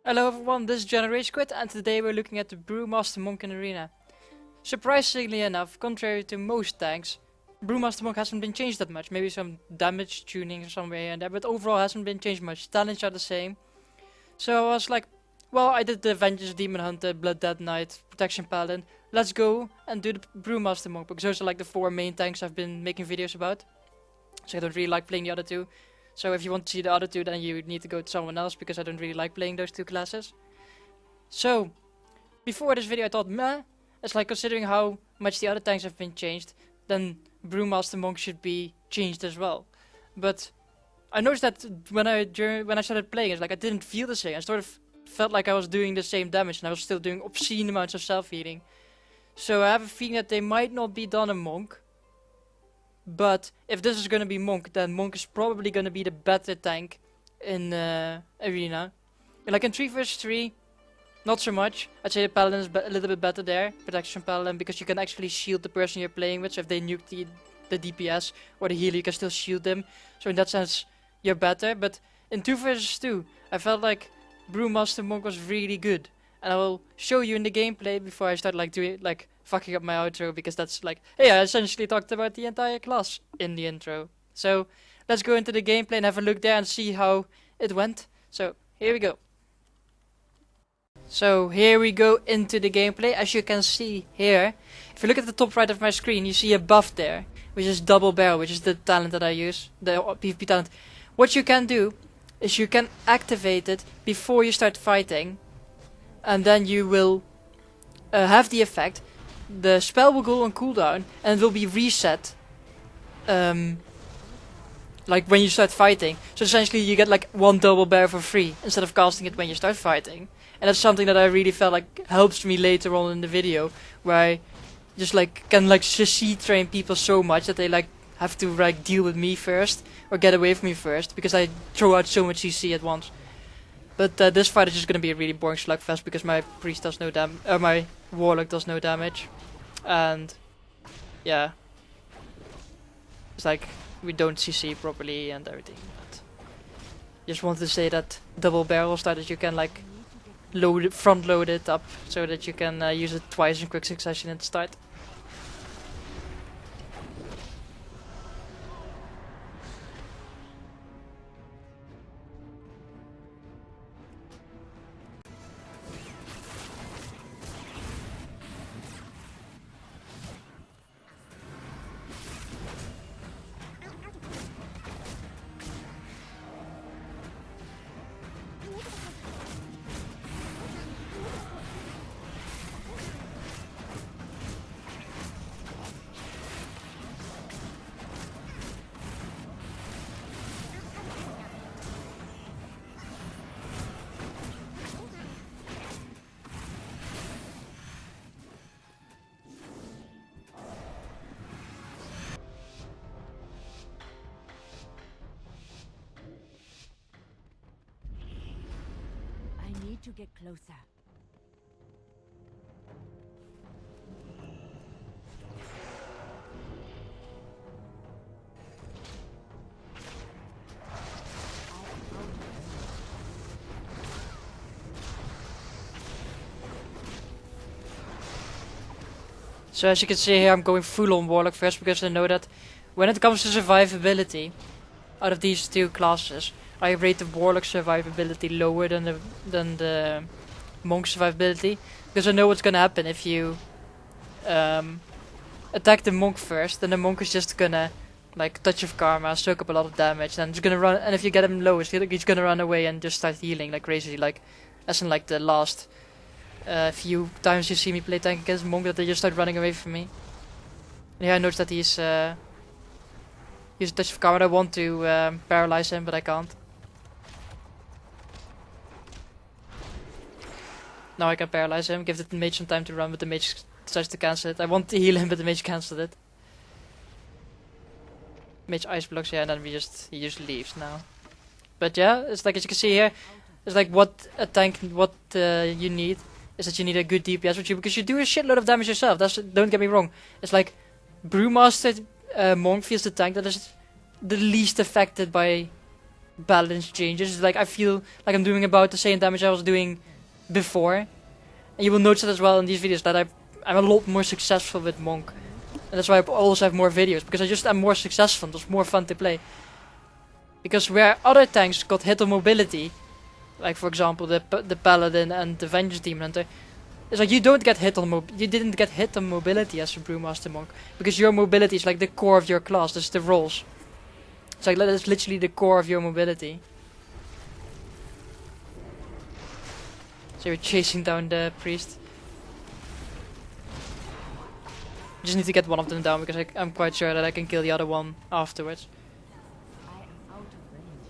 Hello everyone, this is Generation Quit and today we're looking at the Brewmaster Monk in Arena. Surprisingly enough, contrary to most tanks, Brewmaster Monk hasn't been changed that much. Maybe some damage tuning somewhere here and there, but overall hasn't been changed much. Talents are the same. So I was like, well, I did the Vengeance Demon Hunter, Blood Dead Knight, Protection Paladin. Let's go and do the Brewmaster Monk because those are like the four main tanks I've been making videos about. So I don't really like playing the other two. So if you want to see the other two, then you need to go to someone else because I don't really like playing those two classes. So, before this video I thought, meh, it's like considering how much the other tanks have been changed, then Brewmaster Monk should be changed as well. But I noticed that when I started playing, it's like I didn't feel the same. I sort of felt like I was doing the same damage and I was still doing obscene amounts of self-healing. So I have a feeling that they might not be done a Monk. But if this is gonna be Monk, then Monk is probably gonna be the better tank in Arena. Like in 3 vs 3, not so much. I'd say the Paladin is a little bit better there, Protection Paladin, because you can actually shield the person you're playing with. So if they nuke the DPS or the healer, you can still shield them. So in that sense, you're better. But in 2 vs 2, I felt like Brewmaster Monk was really good. And I will show you in the gameplay before I start like doing like fucking up my outro, because that's like, hey, I essentially talked about the entire class in the intro. So let's go into the gameplay and have a look there and see how it went. So here we go. So here we go into the gameplay. As you can see here, if you look at the top right of my screen, you see a buff there, which is double barrel, which is the talent that I use, the PvP talent. What you can do is you can activate it before you start fighting, and then you will have the effect. The spell will go on cooldown and it will be reset like when you start fighting. So essentially you get like one double barrel for free instead of casting it when you start fighting. And that's something that I really felt like helps me later on in the video, where I just like can like CC train people so much that they like have to like deal with me first or get away from me first, because I throw out so much CC at once. But this fight is just gonna be a really boring slugfest because my priest does no my warlock does no damage, and yeah, it's like we don't CC properly and everything. But just wanted to say that double barrel start that you can like front load it up so that you can use it twice in quick succession at the start. I need to get closer. So as you can see here, I'm going full on warlock first because I know that when it comes to survivability, out of these two classes, I rate the warlock survivability lower than the monk survivability, because I know what's gonna happen if you attack the monk first. Then the monk is just gonna like touch of karma, soak up a lot of damage, and he's gonna run. And if you get him low, he's gonna run away and just start healing like crazy, like as in like the last few times you see me play tank against monk, that they just start running away from me. And here I noticed that he's a touch of karma. I want to paralyze him, but I can't. Now I can paralyze him, give the mage some time to run, but the mage decides to cancel it. I want to heal him, but the mage cancelled it. Mage ice blocks, yeah, and then he just leaves now. But yeah, it's like, as you can see here, it's like what a tank, what you need is that you need a good DPS with you, because you do a shitload of damage yourself. Don't get me wrong. It's like Brewmaster Monk feels the tank that is the least affected by balance changes. Like I feel like I'm doing about the same damage I was doing before. And you will notice that as well in these videos that I'm a lot more successful with Monk. And that's why I also have more videos, because I just am more successful and it's more fun to play. Because where other tanks got hit on mobility, like for example the Paladin and the Vengeance Demon Hunter, it's like you don't get hit on you didn't get hit on mobility as a Brewmaster Monk, because your mobility is like the core of your class. That's the rolls. It's like that's literally the core of your mobility. So you're chasing down the priest. Just need to get one of them down, because I'm quite sure that I can kill the other one afterwards. I am out of range.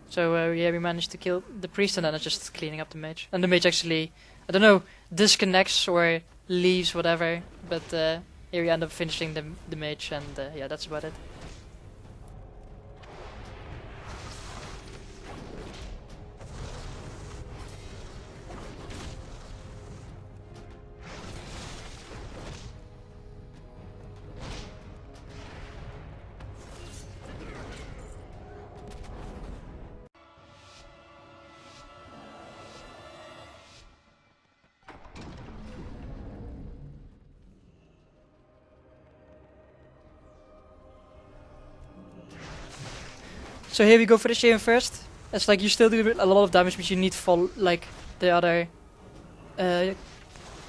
So yeah, we managed to kill the priest, and then it's just cleaning up the mage. And the mage actually, I don't know, disconnects or leaves, whatever. But here we end up finishing the mage, and yeah, that's about it. So here we go for the Shaman first. It's like you still do a lot of damage, but you need like the other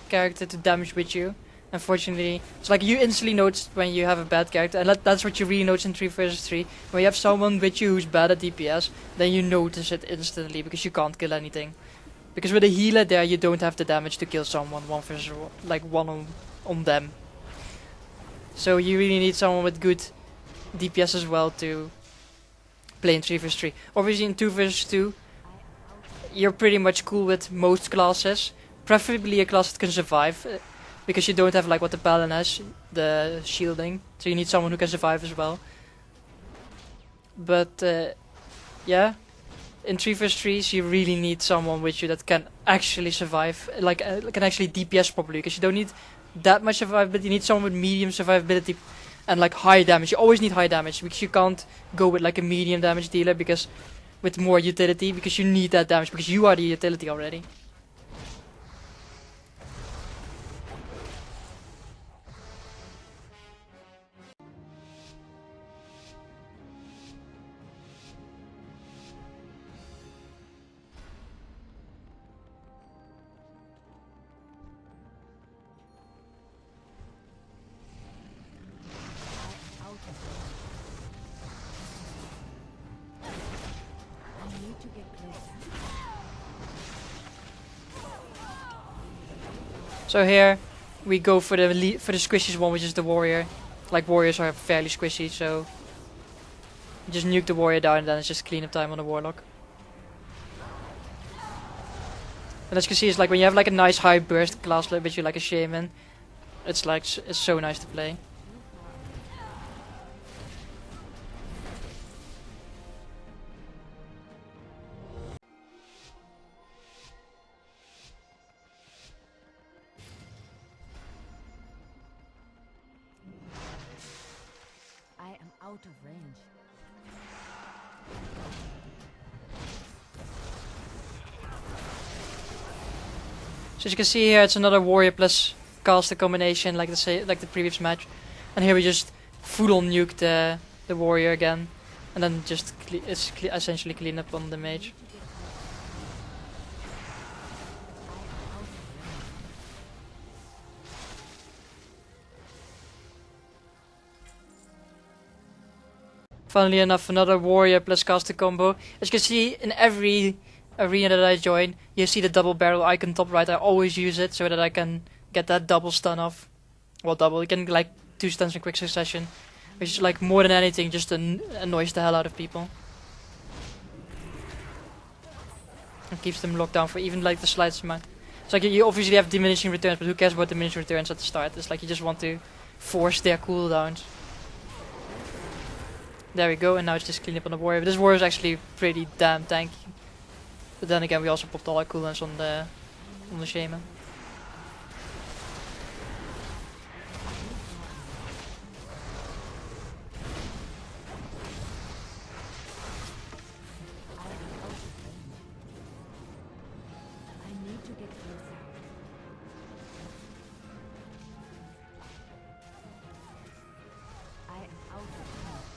character to damage with you. Unfortunately, it's like you instantly notice when you have a bad character, and that's what you really notice in 3 vs 3. When you have someone with you who's bad at DPS, then you notice it instantly, because you can't kill anything. Because with a healer there, you don't have the damage to kill someone one on them. So you really need someone with good DPS as well to play in 3 vs 3. Obviously in 2 vs 2, you're pretty much cool with most classes. Preferably a class that can survive, because you don't have like what the Paladin has, the shielding. So you need someone who can survive as well. But yeah, in 3 vs 3s you really need someone with you that can actually survive, like can actually DPS properly, because you don't need that much survivability. You need someone with medium survivability and like high damage. You always need high damage, because you can't go with like a medium damage dealer because with more utility, because you need that damage, because you are the utility already. Out of range. I need to get closer. So here we go for the squishiest one, which is the warrior. Like warriors are fairly squishy, so you just nuke the warrior down, and then it's just cleanup time on the warlock. And as you can see, it's like when you have like a nice high burst class with you like a shaman, it's like it's so nice to play. I am out of range. So as you can see here, it's another warrior plus caster combination, like the previous match. And here we just full on nuke the warrior again, and then just essentially clean up on the mage. Funnily enough, another warrior plus caster combo. As you can see, in every arena that I join, you see the double barrel icon top right. I always use it so that I can get that double stun off. Well, double. You can like 2 stuns in quick succession, which is like more than anything just annoys the hell out of people. And keeps them locked down for even like the slightest amount. It's like you obviously have diminishing returns, but who cares about diminishing returns at the start? It's like you just want to force their cooldowns. There we go, and now it's just clean up on the warrior. But this warrior is actually pretty damn tanky. But then again, we also popped all our cooldowns on the shaman. to get closer. I am out of range. I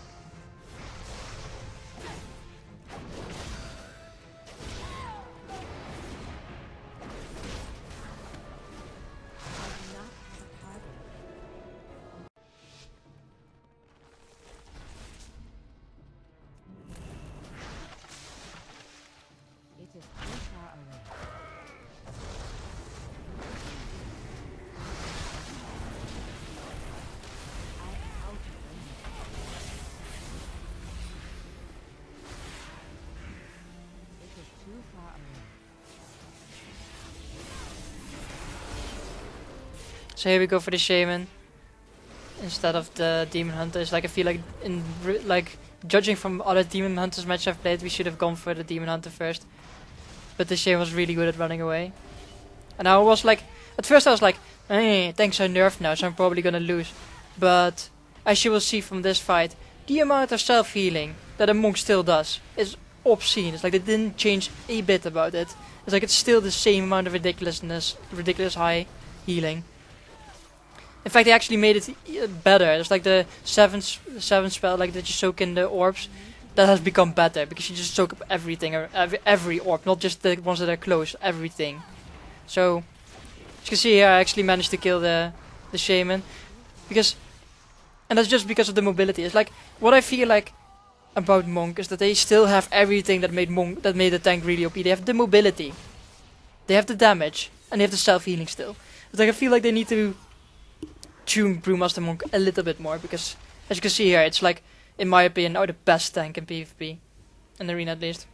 do not have a target. It is too far away. I am out of range. It is too far away. So here we go for the shaman instead of the demon hunters. Like I feel like like judging from other demon hunters matches I've played, we should have gone for the demon hunter first. But the shaman was really good at running away. And I was like, at first I was like, tanks are nerfed now, so I'm probably gonna lose. But as you will see from this fight, the amount of self healing that a monk still does is obscene. It's like they didn't change a bit about it. It's like it's still the same amount of ridiculous high healing. In fact, they actually made it better. It's like the seventh spell, like that you soak in the orbs, that has become better because you just soak up everything, or every orb, not just the ones that are close, everything. So, as you can see here, I actually managed to kill the shaman, and that's just because of the mobility. It's like what I feel like about monk is that they still have everything that made the tank really OP. They have the mobility, they have the damage, and they have the self healing still. It's like I feel like they need to tune Brewmaster Monk a little bit more because, as you can see here, it's like, in my opinion, now the best tank in PvP, in the arena at least.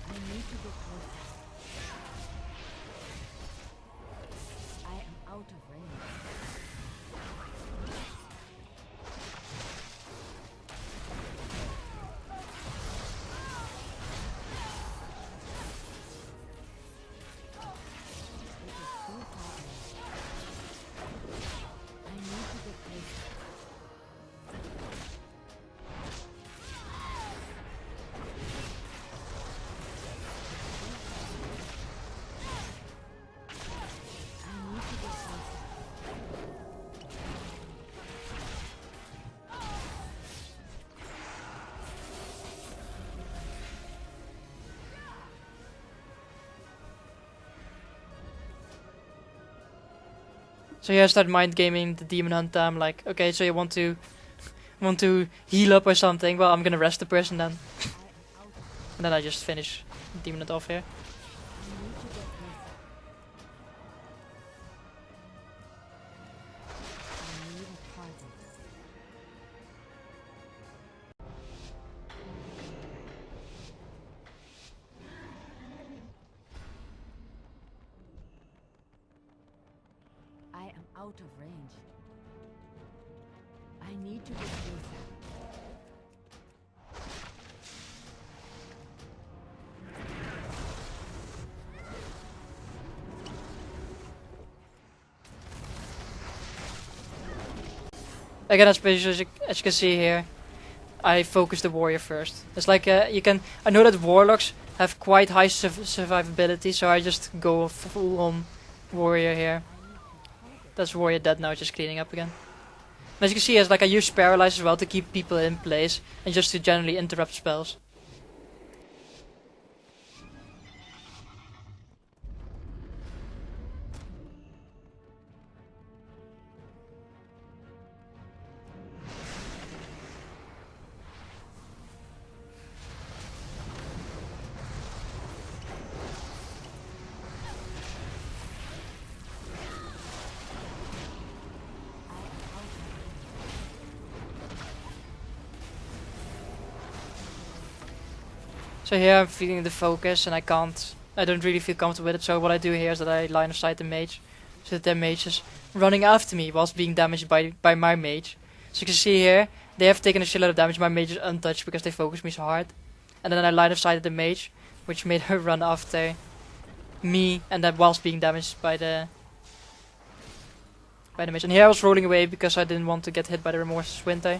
I need to get closer. I am out of range. It is too far away. I need to get closer. I need to get closer. So here I start mind gaming the demon hunter. I'm like, okay, so you want to heal up or something? Well, I'm gonna rest the person then, I am out of and then I just finish demon it off here. I need to get closer. I need a target. I am out of range. I need to get closer. Again, as you can see here, I focus the warrior first. It's like I know that warlocks have quite high survivability, so I just go full on warrior here. That's warrior dead now, just cleaning up again. And as you can see, it's like I use paralyze as well to keep people in place and just to generally interrupt spells. So here I'm feeling the focus and I don't really feel comfortable with it, so what I do here is that I line of sight the mage, so that their mage is running after me whilst being damaged by my mage. So you can see here, they have taken a shitload of damage, my mage is untouched because they focus me so hard. And then I line of sighted the mage, which made her run after me, and that whilst being damaged by the mage. And here I was rolling away because I didn't want to get hit by the Remorseless Winter.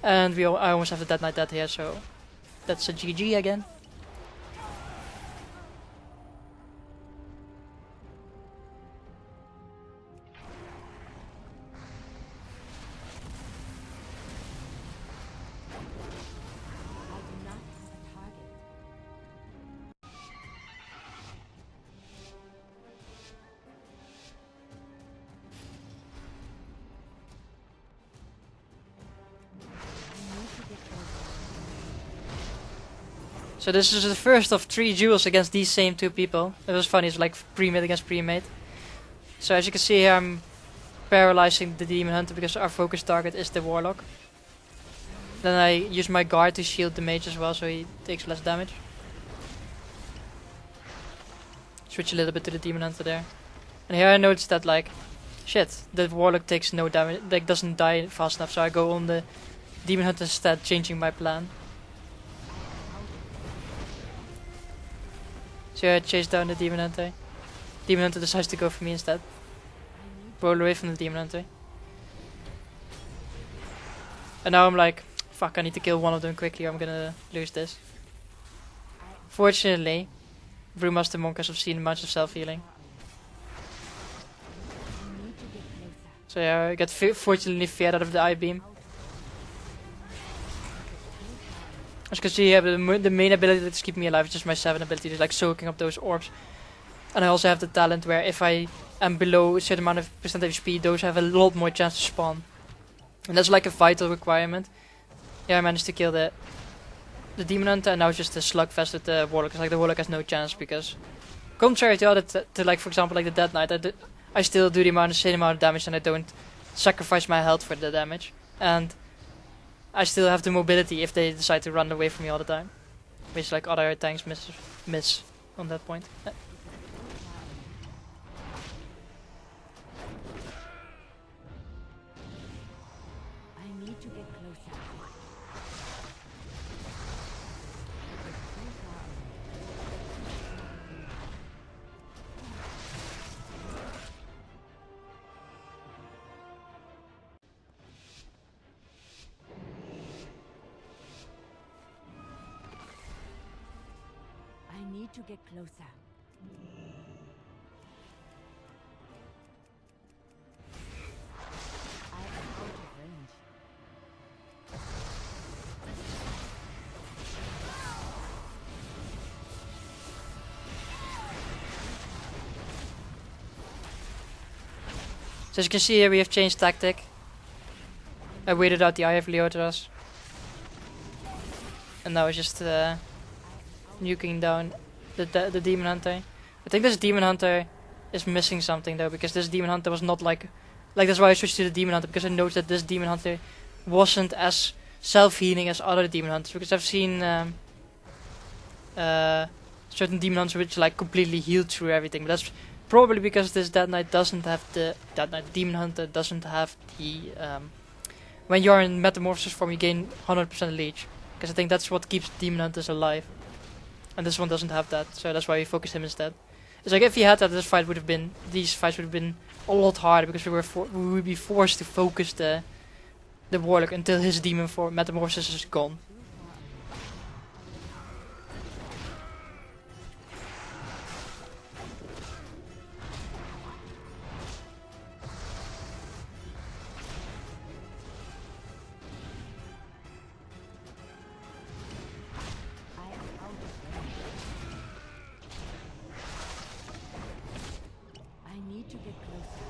And I almost have the Dead Knight dead here, so that's a GG again. I do not have a target. I need to get closer. So this is the first of 3 duels against these same 2 people. It was funny, it's like pre-made against pre-made. So as you can see here, I'm paralyzing the Demon Hunter because our focus target is the Warlock. Then I use my guard to shield the mage as well, so he takes less damage. Switch a little bit to the Demon Hunter there. And here I noticed that, like, shit, the Warlock takes no damage, like doesn't die fast enough, so I go on the Demon Hunter instead, changing my plan. So I chase down the Demon Hunter. Demon Hunter decides to go for me instead. Roll away from the Demon Hunter. And now I'm like, fuck, I need to kill one of them quickly or I'm gonna lose this. Fortunately, Brewmaster Monk has obscene amounts of self-healing. I need to get closer. So yeah, I get fortunately feared out of the I-beam. As you can see, the main ability that's keeping me alive is just my 7 ability, just like soaking up those orbs. And I also have the talent where if I am below a certain amount of percentage HP, those have a lot more chance to spawn. And that's like a vital requirement. Yeah, I managed to kill the Demon Hunter, and now it's just a slugfest with the Warlock. It's like the Warlock has no chance because, contrary to other, to like for example like the Dead Knight, I still do the same amount of damage and I don't sacrifice my health for the damage. And I still have the mobility if they decide to run away from me all the time, which like other tanks miss on that point. I need to get closer. I need to get closer. I am out of range. So as you can see here, we have changed tactic. I waited out the Eye of Leotras. And now it's just nuking down the Demon Hunter. I think this Demon Hunter is missing something though, because this Demon Hunter was not like that's why I switched to the Demon Hunter, because I noticed that this Demon Hunter wasn't as self-healing as other Demon Hunters, because I've seen certain Demon Hunters which like completely heal through everything, but that's probably because this Dead Knight doesn't have the Demon Hunter doesn't have the when you're in Metamorphosis form you gain 100% leech, because I think that's what keeps Demon Hunters alive. And this one doesn't have that, so that's why we focused him instead. It's like if he had that, these fights would have been a lot harder, because we would be forced to focus the Warlock until his demon form Metamorphosis is gone. I am out of range. I need to get closer.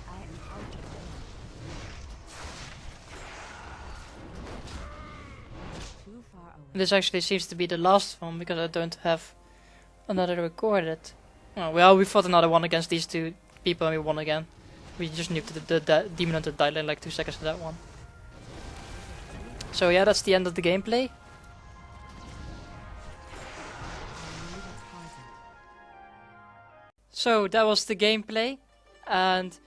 I am out of range. Too far away. This actually seems to be the last one, because I don't have another recorded. Oh, well, we fought another one against these 2 people and we won again. We just nuked the Demon Hunter died in like 2 seconds to that one. So yeah, that's the end of the gameplay. I need a target. So that was the gameplay, and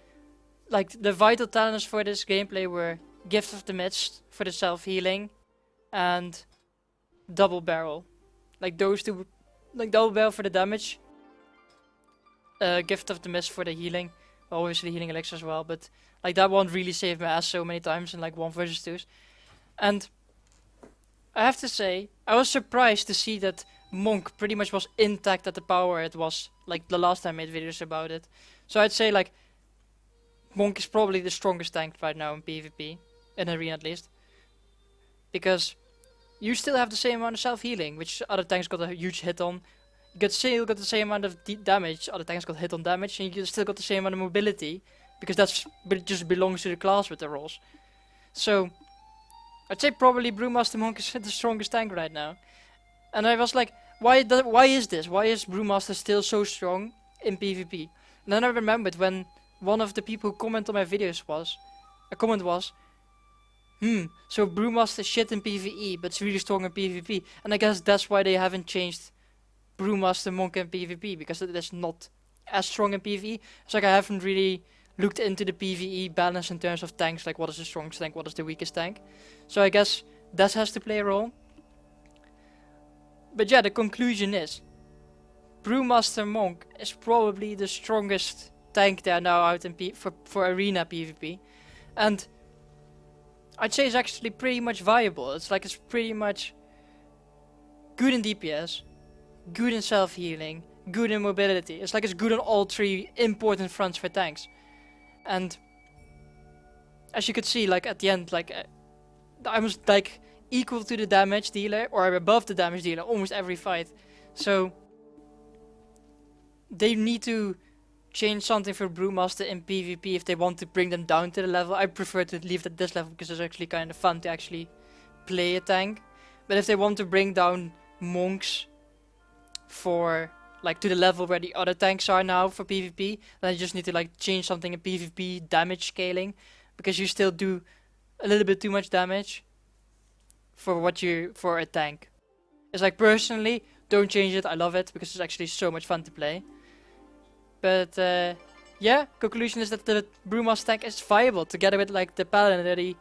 like the vital talents for this gameplay were Gift of the Mist for the self-healing, and double barrel. Like those two, like double barrel for the damage. Gift of the Mist for the healing. Well, obviously healing elixir as well, but like that one really saved my ass so many times in like 1 versus 2s. And I have to say, I was surprised to see that Monk pretty much was intact at the power it was like the last time I made videos about it. So I'd say like Monk is probably the strongest tank right now in PvP, in Arena at least. Because you still have the same amount of self-healing, which other tanks got a huge hit on. You still got the same amount of damage, other tanks got hit on damage, and you still got the same amount of mobility, because it just belongs to the class with the rolls. So, I'd say probably Brewmaster Monk is the strongest tank right now. And I was like, why is this? Why is Brewmaster still so strong in PvP? And then I remembered when one of the people who comment on my videos was, so Brewmaster shit in PvE, but it's really strong in PvP. And I guess that's why they haven't changed Brewmaster Monk in PvP, because it is not as strong in PvE. It's like I haven't really looked into the PvE balance in terms of tanks, like what is the strongest tank, what is the weakest tank. So I guess that has to play a role. But yeah, the conclusion is Brewmaster Monk is probably the strongest tank there now out in for Arena PvP. And I'd say it's actually pretty much viable. It's pretty much good in DPS, good in self-healing, good in mobility. It's good on all 3 important fronts for tanks. And as you could see, like at the end, I was like equal to the damage dealer or above the damage dealer almost every fight. So they need to change something for Brewmaster in PvP if they want to bring them down to the level. I prefer to leave it at this level because it's actually kind of fun to actually play a tank. But if they want to bring down monks for like to the level where the other tanks are now for PvP, then you just need to like change something in PvP damage scaling, because you still do a little bit too much damage for a tank. It's like, personally, don't change it. I love it because it's actually so much fun to play. But yeah, conclusion is that the Brewmaster tank is viable together with like the Paladin.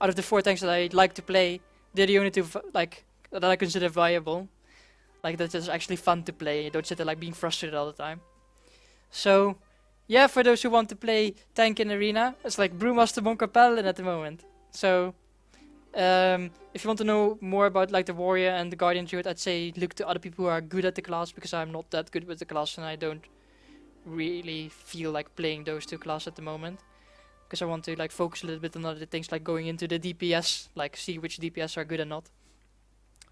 Out of the 4 tanks that I like to play, they're the only 2 like that I consider viable. Like that is actually fun to play. You don't sit there like being frustrated all the time. So yeah, for those who want to play tank in Arena, it's like Brewmaster, Monk, or Paladin at the moment. So if you want to know more about like the Warrior and the Guardian Druid, I'd say look to other people who are good at the class, because I'm not that good with the class and I don't really feel like playing those 2 classes at the moment, because I want to like focus a little bit on other things, like going into the DPS, like see which DPS are good and not.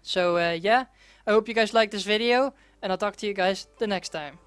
So yeah, I hope you guys liked this video, and I'll talk to you guys the next time.